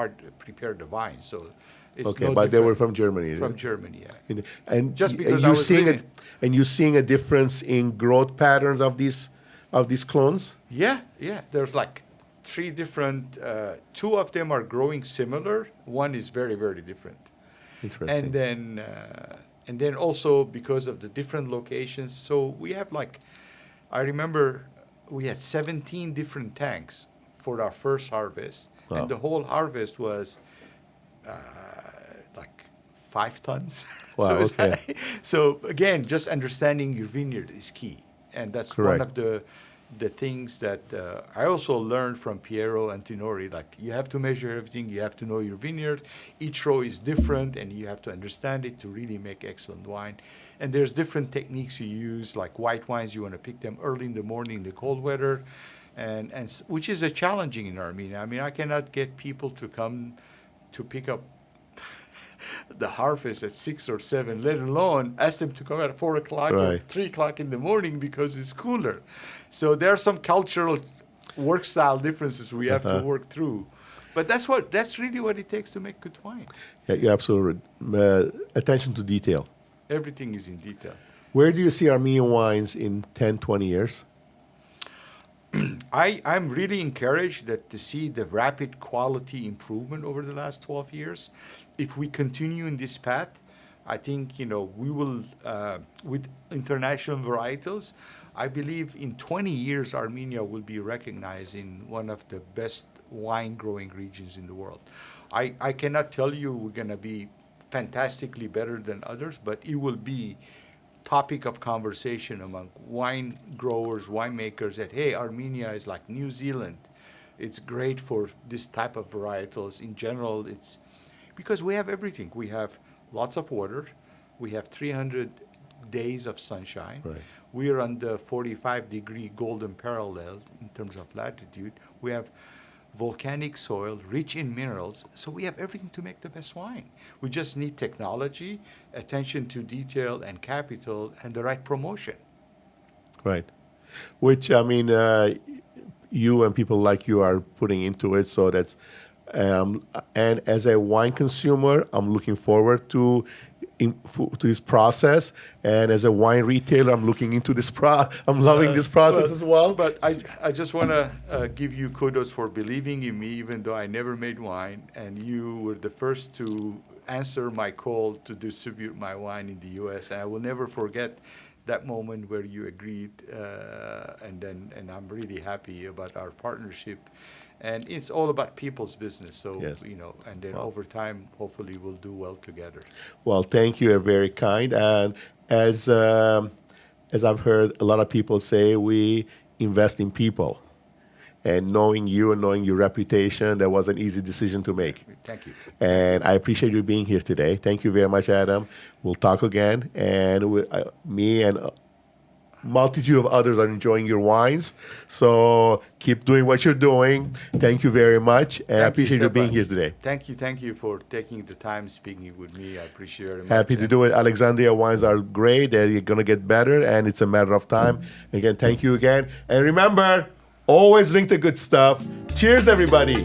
S3: prepared the vine. So it's
S2: Okay,
S3: no
S2: but they were
S3: different
S2: from Germany.
S3: from Germany. Yeah.
S2: And
S3: Just because
S2: and
S3: I
S2: you're
S3: was
S2: seeing
S3: living-
S2: and you're seeing a difference in growth patterns of these clones.
S3: Yeah. There's like 3 different. 2 of them are growing similar. One is very, very different.
S2: Interesting.
S3: And then also because of the different locations. So we have I remember we had 17 different tanks for our first harvest,
S2: Wow.
S3: and the whole harvest was 5 tons.
S2: Wow,
S3: it's
S2: okay.
S3: so again, just understanding your vineyard is key, and that's
S2: Correct.
S3: one of the the things that I also learned from Piero Antinori, like you have to measure everything, you have to know your vineyard. Each row is different, and you have to understand it to really make excellent wine. And there's different techniques you use, like white wines, you want to pick them early in the morning in the cold weather, and which is a challenging in Armenia. I mean, I cannot get people to come to pick up the harvest at 6 or 7, let alone ask them to come at 4 o'clock or
S2: Right.
S3: 3 o'clock in the morning because it's cooler. So there are some cultural work style differences we have to work through. But that's really what it takes to make good wine.
S2: Yeah, you're absolutely attention to detail.
S3: Everything is in detail.
S2: Where do you see Armenian wines in 10, 20 years?
S3: I'm really encouraged that to see the rapid quality improvement over the last 12 years. If we continue in this path, I think, we will, with international varietals, I believe in 20 years, Armenia will be recognized in one of the best wine growing regions in the world. I cannot tell you we're going to be fantastically better than others, but it will be topic of conversation among wine growers, winemakers, that, hey, Armenia is like New Zealand. It's great for this type of varietals. In general, it's because we have everything. We have lots of water. We have 300 days of sunshine.
S2: Right.
S3: We are on the 45-degree golden parallel in terms of latitude. We have volcanic soil, rich in minerals. So we have everything to make the best wine. We just need technology, attention to detail and capital, and the right promotion.
S2: Right. Which, I mean, you and people like you are putting into it. So that's, and as a wine consumer, I'm looking forward to this process, and as a wine retailer, I'm looking into this I'm loving this process as well.
S3: But I just want to give you kudos for believing in me, even though I never made wine, and you were the first to answer my call to distribute my wine in the U.S. And I will never forget that moment where you agreed, and I'm really happy about our partnership. And it's all about people's business. So,
S2: Yes.
S3: and then over time, hopefully we'll do well together.
S2: Well, thank you. You're very kind. And as I've heard a lot of people say, we invest in people. And knowing you and knowing your reputation, that was an easy decision to make.
S3: Thank you.
S2: And I appreciate you being here today. Thank you very much, Adam. We'll talk again. And me and multitude of others are enjoying your wines. So keep doing what you're doing. Thank you very much. And I appreciate you being here today.
S3: Thank you for taking the time speaking with me. I appreciate it very much.
S2: Happy to do it. Alexandrea wines are great. They're going to get better, and it's a matter of time. Again, thank you again. And remember, always drink the good stuff. Cheers, everybody.